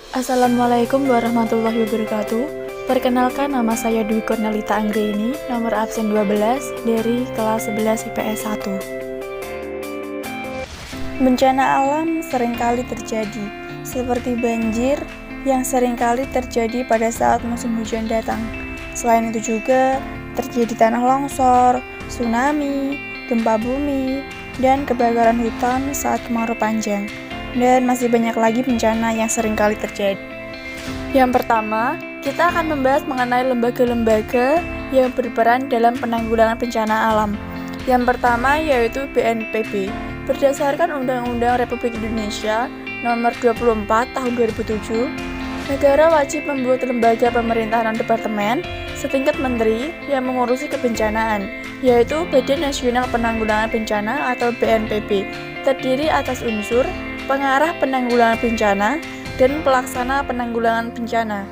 Assalamualaikum warahmatullahi wabarakatuh. Perkenalkan, nama saya Dwi Cornelita Anggreni, nomor absen 12 dari kelas 11 IPS 1. Bencana alam seringkali terjadi, seperti banjir yang seringkali terjadi pada saat musim hujan datang. Selain itu juga terjadi tanah longsor, tsunami, gempa bumi, dan kebakaran hutan saat kemarau panjang. Dan masih banyak lagi bencana yang seringkali terjadi. Yang pertama, kita akan membahas mengenai lembaga-lembaga yang berperan dalam penanggulangan bencana alam. Yang pertama yaitu BNPB. Berdasarkan Undang-Undang Republik Indonesia Nomor 24 Tahun 2007, negara wajib membuat lembaga pemerintahan departemen setingkat menteri yang mengurusi kebencanaan, yaitu Badan Nasional Penanggulangan Bencana atau BNPB, terdiri atas unsur pengarah penanggulangan bencana dan pelaksana penanggulangan bencana.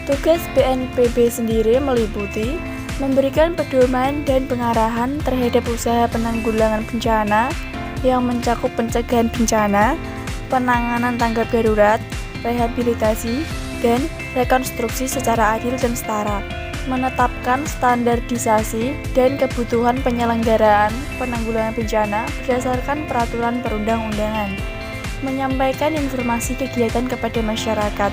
Tugas BNPB sendiri meliputi memberikan pedoman dan pengarahan terhadap usaha penanggulangan bencana yang mencakup pencegahan bencana, penanganan tanggap darurat, rehabilitasi, dan rekonstruksi secara adil dan setara, menetapkan standarisasi dan kebutuhan penyelenggaraan penanggulangan bencana berdasarkan peraturan perundang-undangan, menyampaikan informasi kegiatan kepada masyarakat,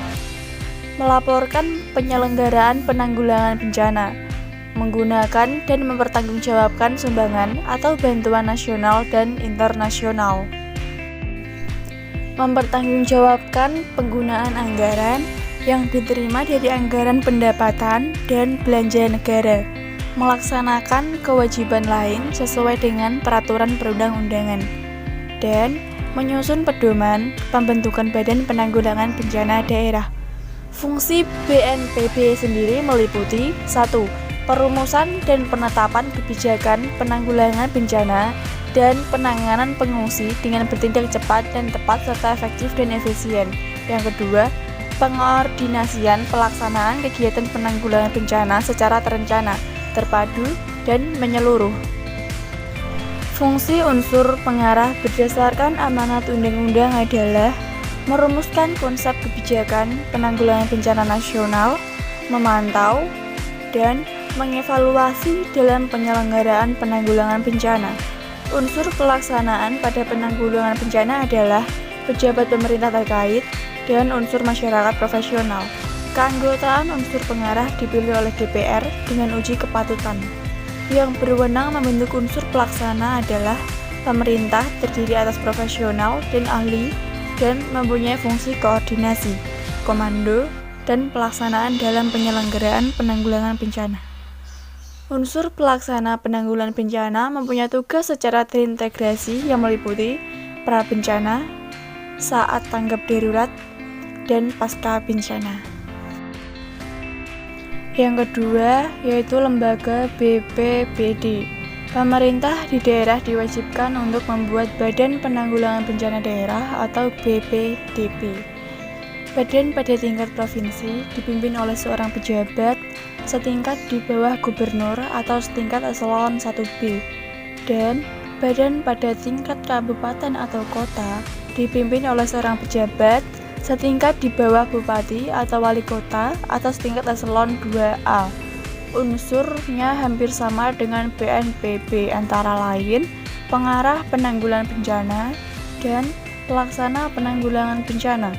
melaporkan penyelenggaraan penanggulangan bencana, menggunakan dan mempertanggungjawabkan sumbangan atau bantuan nasional dan internasional, mempertanggungjawabkan penggunaan anggaran yang diterima dari anggaran pendapatan dan belanja negara, melaksanakan kewajiban lain sesuai dengan peraturan perundang-undangan, dan menyusun pedoman pembentukan Badan Penanggulangan Bencana Daerah. Fungsi BNPB sendiri meliputi 1. Perumusan dan penetapan kebijakan penanggulangan bencana dan penanganan pengungsi dengan bertindak cepat dan tepat serta efektif dan efisien. Yang kedua, pengordinasian pelaksanaan kegiatan penanggulangan bencana secara terencana, terpadu, dan menyeluruh. Fungsi unsur pengarah berdasarkan amanat undang-undang adalah merumuskan konsep kebijakan penanggulangan bencana nasional, memantau, dan mengevaluasi dalam penyelenggaraan penanggulangan bencana. Unsur pelaksanaan pada penanggulangan bencana adalah pejabat pemerintah terkait dan unsur masyarakat profesional. Keanggotaan unsur pengarah dipilih oleh DPR dengan uji kepatutan. Yang berwenang membentuk unsur pelaksana adalah pemerintah, terdiri atas profesional dan ahli, dan mempunyai fungsi koordinasi, komando, dan pelaksanaan dalam penyelenggaraan penanggulangan bencana. Unsur pelaksana penanggulangan bencana mempunyai tugas secara terintegrasi yang meliputi pra-bencana, saat tanggap darurat, dan pasca bencana. Yang kedua yaitu lembaga BPBD. Pemerintah di daerah diwajibkan untuk membuat Badan Penanggulangan Bencana Daerah atau BPDB. Badan pada tingkat provinsi dipimpin oleh seorang pejabat setingkat di bawah gubernur atau setingkat eselon 1B, dan badan pada tingkat kabupaten atau kota dipimpin oleh seorang pejabat setingkat di bawah bupati atau wali kota atau setingkat eselon 2A. Unsurnya hampir sama dengan BNPB, antara lain pengarah penanggulangan bencana dan pelaksana penanggulangan bencana.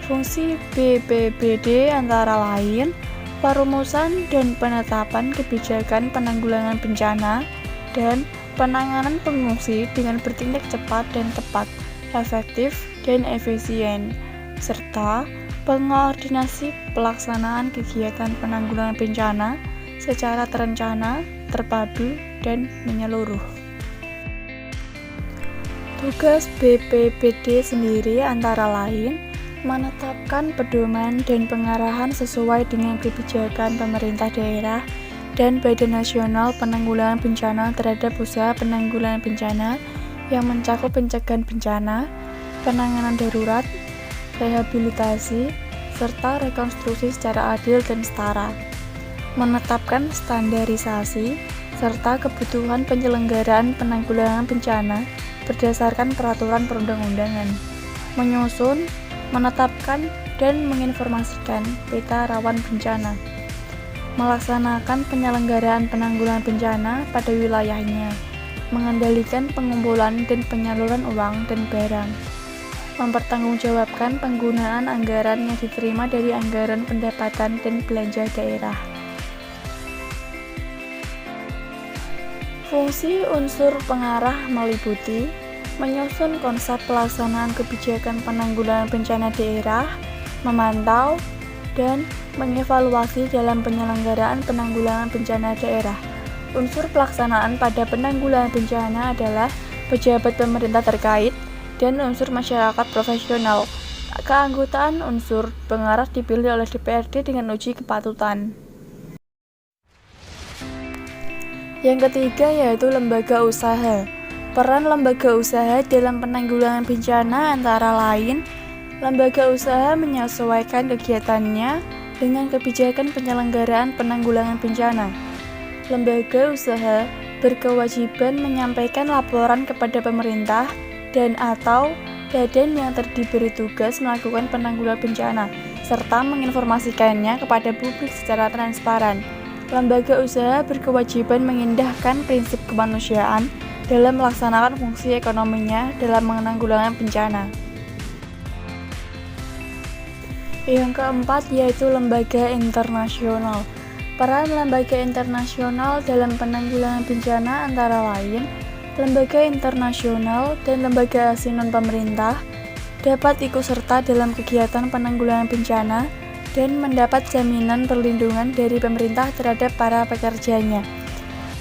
Fungsi BPBD antara lain perumusan dan penetapan kebijakan penanggulangan bencana dan penanganan pengungsi dengan bertindak cepat dan tepat, efektif dan efisien, serta pengordinasi pelaksanaan kegiatan penanggulangan bencana secara terencana, terpadu, dan menyeluruh. Tugas BPBD sendiri antara lain menetapkan pedoman dan pengarahan sesuai dengan kebijakan pemerintah daerah dan Badan Nasional Penanggulangan Bencana terhadap usaha penanggulangan bencana yang mencakup pencegahan bencana, penanganan darurat, rehabilitasi, serta rekonstruksi secara adil dan setara. Menetapkan standarisasi serta kebutuhan penyelenggaraan penanggulangan bencana berdasarkan peraturan perundang-undangan. Menyusun, menetapkan dan menginformasikan peta rawan bencana, melaksanakan penyelenggaraan penanggulangan bencana pada wilayahnya, mengendalikan pengumpulan dan penyaluran uang dan barang, mempertanggungjawabkan penggunaan anggaran yang diterima dari anggaran pendapatan dan belanja daerah. Fungsi unsur pengarah meliputi menyusun konsep pelaksanaan kebijakan penanggulangan bencana daerah, memantau, dan mengevaluasi dalam penyelenggaraan penanggulangan bencana daerah. Unsur pelaksanaan pada penanggulangan bencana adalah pejabat pemerintah terkait dan unsur masyarakat profesional. Keanggotaan unsur pengarah dipilih oleh DPRD dengan uji kepatutan. Yang ketiga yaitu lembaga usaha. Peran lembaga usaha dalam penanggulangan bencana antara lain, lembaga usaha menyesuaikan kegiatannya dengan kebijakan penyelenggaraan penanggulangan bencana. Lembaga usaha berkewajiban menyampaikan laporan kepada pemerintah dan atau badan yang diberi tugas melakukan penanggulangan bencana, serta menginformasikannya kepada publik secara transparan. Lembaga usaha berkewajiban mengindahkan prinsip kemanusiaan dalam melaksanakan fungsi ekonominya dalam menanggulangi bencana. Yang keempat yaitu lembaga internasional. Peran lembaga internasional dalam penanggulangan bencana antara lain, lembaga internasional dan lembaga asing non-pemerintah dapat ikut serta dalam kegiatan penanggulangan bencana dan mendapat jaminan perlindungan dari pemerintah terhadap para pekerjanya.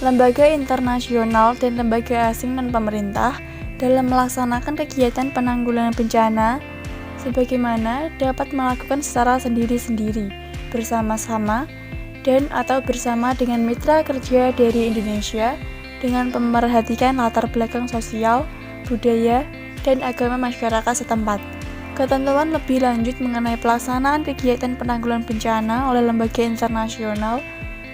Lembaga internasional dan lembaga asing non-pemerintah dalam melaksanakan kegiatan penanggulangan bencana sebagaimana dapat melakukan secara sendiri-sendiri, bersama-sama, dan atau bersama dengan mitra kerja dari Indonesia dengan memerhatikan latar belakang sosial, budaya, dan agama masyarakat setempat. Ketentuan lebih lanjut mengenai pelaksanaan kegiatan penanggulangan bencana oleh lembaga internasional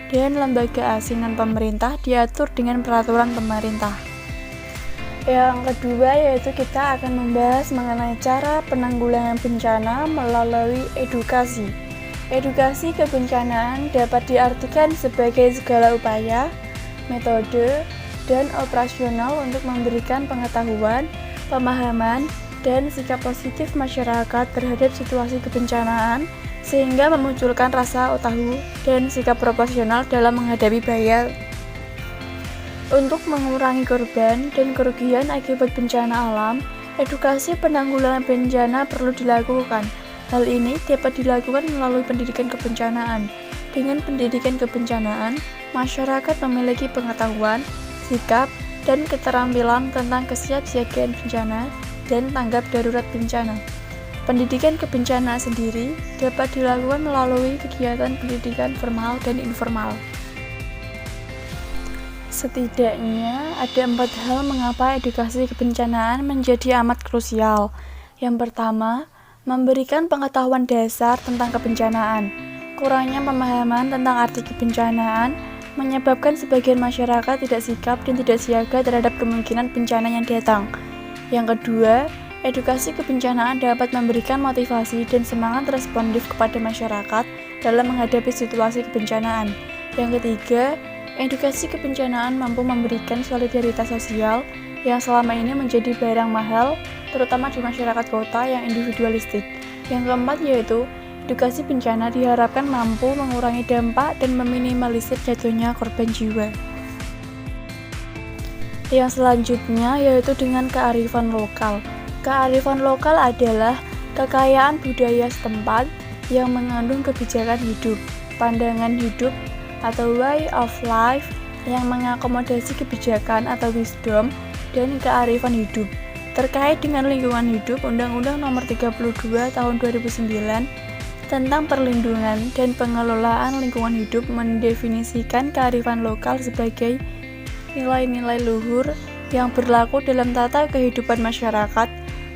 dan lembaga asing non-pemerintah diatur dengan peraturan pemerintah. Yang kedua yaitu kita akan membahas mengenai cara penanggulangan bencana melalui edukasi. Edukasi kebencanaan dapat diartikan sebagai segala upaya, metode, dan operasional untuk memberikan pengetahuan, pemahaman, dan sikap positif masyarakat terhadap situasi kebencanaan sehingga memunculkan rasa tahu dan sikap proporsional dalam menghadapi bahaya. Untuk mengurangi korban dan kerugian akibat bencana alam, edukasi penanggulangan bencana perlu dilakukan. Hal ini dapat dilakukan melalui pendidikan kebencanaan. Dengan pendidikan kebencanaan, masyarakat memiliki pengetahuan, sikap, dan keterampilan tentang kesiapsiagaan bencana dan tanggap darurat bencana. Pendidikan kebencanaan sendiri dapat dilakukan melalui kegiatan pendidikan formal dan informal. Setidaknya ada 4 hal mengapa edukasi kebencanaan menjadi amat krusial. Yang pertama, memberikan pengetahuan dasar tentang kebencanaan. Kurangnya pemahaman tentang arti kebencanaan menyebabkan sebagian masyarakat tidak sigap dan tidak siaga terhadap kemungkinan bencana yang datang. Yang kedua, edukasi kebencanaan dapat memberikan motivasi dan semangat responsif kepada masyarakat dalam menghadapi situasi kebencanaan. Yang ketiga, edukasi kebencanaan mampu memberikan solidaritas sosial yang selama ini menjadi barang mahal, terutama di masyarakat kota yang individualistik. Yang keempat yaitu, edukasi bencana diharapkan mampu mengurangi dampak dan meminimalisir jatuhnya korban jiwa. Yang selanjutnya yaitu dengan kearifan lokal. Kearifan lokal adalah kekayaan budaya setempat yang mengandung kebijakan hidup, pandangan hidup, atau way of life yang mengakomodasi kebijakan atau wisdom dan kearifan hidup. Terkait dengan lingkungan hidup, Undang-Undang Nomor 32 Tahun 2009 tentang perlindungan dan pengelolaan lingkungan hidup mendefinisikan kearifan lokal sebagai nilai-nilai luhur yang berlaku dalam tata kehidupan masyarakat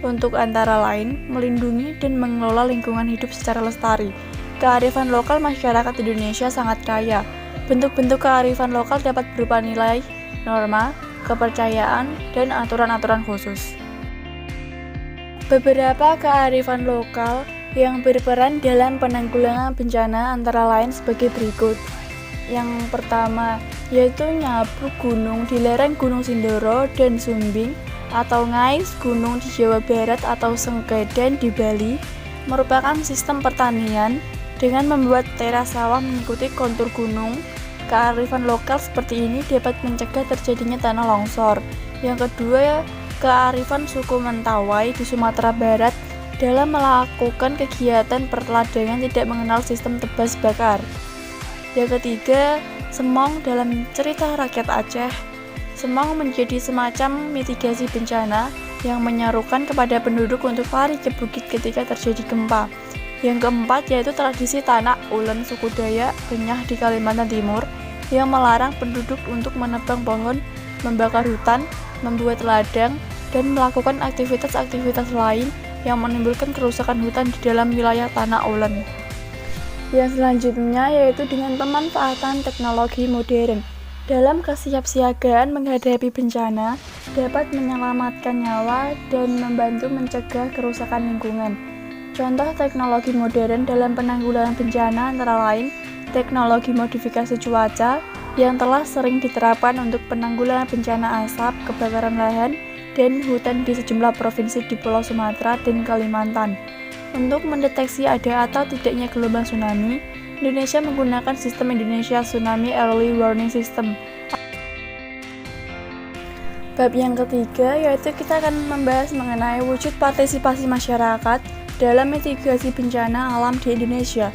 untuk antara lain melindungi dan mengelola lingkungan hidup secara lestari. Kearifan lokal masyarakat Indonesia sangat kaya. Bentuk-bentuk kearifan lokal dapat berupa nilai, norma, kepercayaan, dan aturan-aturan khusus. Beberapa kearifan lokal yang berperan dalam penanggulangan bencana antara lain sebagai berikut. Yang pertama, yaitu nyabruk gunung di lereng Gunung Sindoro dan Sumbing atau ngais gunung di Jawa Barat atau Sengkedan di Bali, merupakan sistem pertanian dengan membuat teras sawah mengikuti kontur gunung. Kearifan lokal seperti ini dapat mencegah terjadinya tanah longsor. Yang kedua, kearifan suku Mentawai di Sumatera Barat dalam melakukan kegiatan perteladangan tidak mengenal sistem tebas bakar. Yang ketiga, semong dalam cerita rakyat Aceh. Semong menjadi semacam mitigasi bencana yang menyerukan kepada penduduk untuk lari ke bukit ketika terjadi gempa. Yang keempat, yaitu tradisi Tanak Ulen suku Dayak Kenyah di Kalimantan Timur yang melarang penduduk untuk menebang pohon, membakar hutan, membuat ladang, dan melakukan aktivitas-aktivitas lain yang menimbulkan kerusakan hutan di dalam wilayah Tanak Ulen. Yang selanjutnya yaitu dengan pemanfaatan teknologi modern dalam kesiapsiagaan menghadapi bencana dapat menyelamatkan nyawa dan membantu mencegah kerusakan lingkungan. Contoh teknologi modern dalam penanggulangan bencana antara lain teknologi modifikasi cuaca yang telah sering diterapkan untuk penanggulangan bencana asap, kebakaran lahan, dan hutan di sejumlah provinsi di Pulau Sumatera dan Kalimantan. Untuk mendeteksi ada atau tidaknya gelombang tsunami, Indonesia menggunakan sistem Indonesia Tsunami Early Warning System. Bab yang ketiga yaitu kita akan membahas mengenai wujud partisipasi masyarakat dalam mitigasi bencana alam di Indonesia.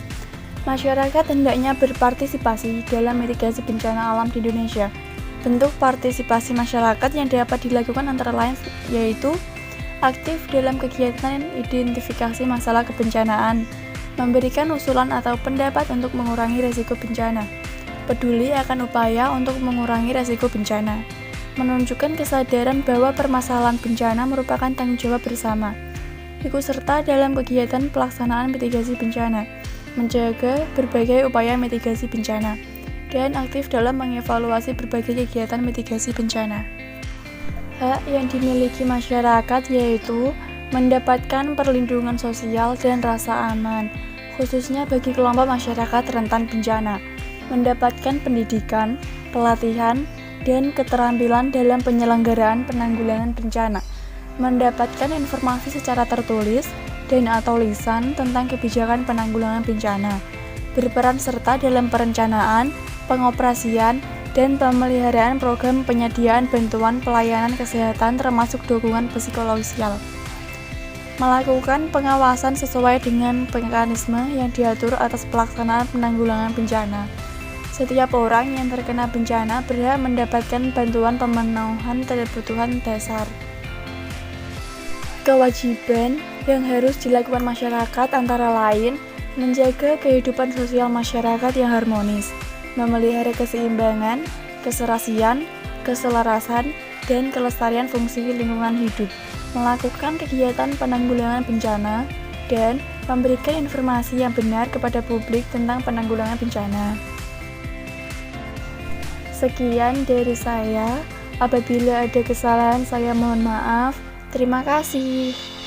Masyarakat hendaknya berpartisipasi dalam mitigasi bencana alam di Indonesia. Bentuk partisipasi masyarakat yang dapat dilakukan antara lain yaitu aktif dalam kegiatan identifikasi masalah kebencanaan, memberikan usulan atau pendapat untuk mengurangi risiko bencana, peduli akan upaya untuk mengurangi risiko bencana, menunjukkan kesadaran bahwa permasalahan bencana merupakan tanggung jawab bersama, ikut serta dalam kegiatan pelaksanaan mitigasi bencana, menjaga berbagai upaya mitigasi bencana, dan aktif dalam mengevaluasi berbagai kegiatan mitigasi bencana. Hak yang dimiliki masyarakat yaitu mendapatkan perlindungan sosial dan rasa aman, khususnya bagi kelompok masyarakat rentan bencana, mendapatkan pendidikan, pelatihan, dan keterampilan dalam penyelenggaraan penanggulangan bencana, mendapatkan informasi secara tertulis dan atau lisan tentang kebijakan penanggulangan bencana, berperan serta dalam perencanaan, pengoperasian, dan pemeliharaan program penyediaan bantuan pelayanan kesehatan termasuk dukungan psikososial. Melakukan pengawasan sesuai dengan mekanisme yang diatur atas pelaksanaan penanggulangan bencana. Setiap orang yang terkena bencana berhak mendapatkan bantuan pemenuhan kebutuhan dasar. Kewajiban yang harus dilakukan masyarakat antara lain menjaga kehidupan sosial masyarakat yang harmonis, memelihara keseimbangan, keserasian, keselarasan, dan kelestarian fungsi lingkungan hidup, melakukan kegiatan penanggulangan bencana, dan memberikan informasi yang benar kepada publik tentang penanggulangan bencana. Sekian dari saya. Apabila ada kesalahan, saya mohon maaf. Terima kasih.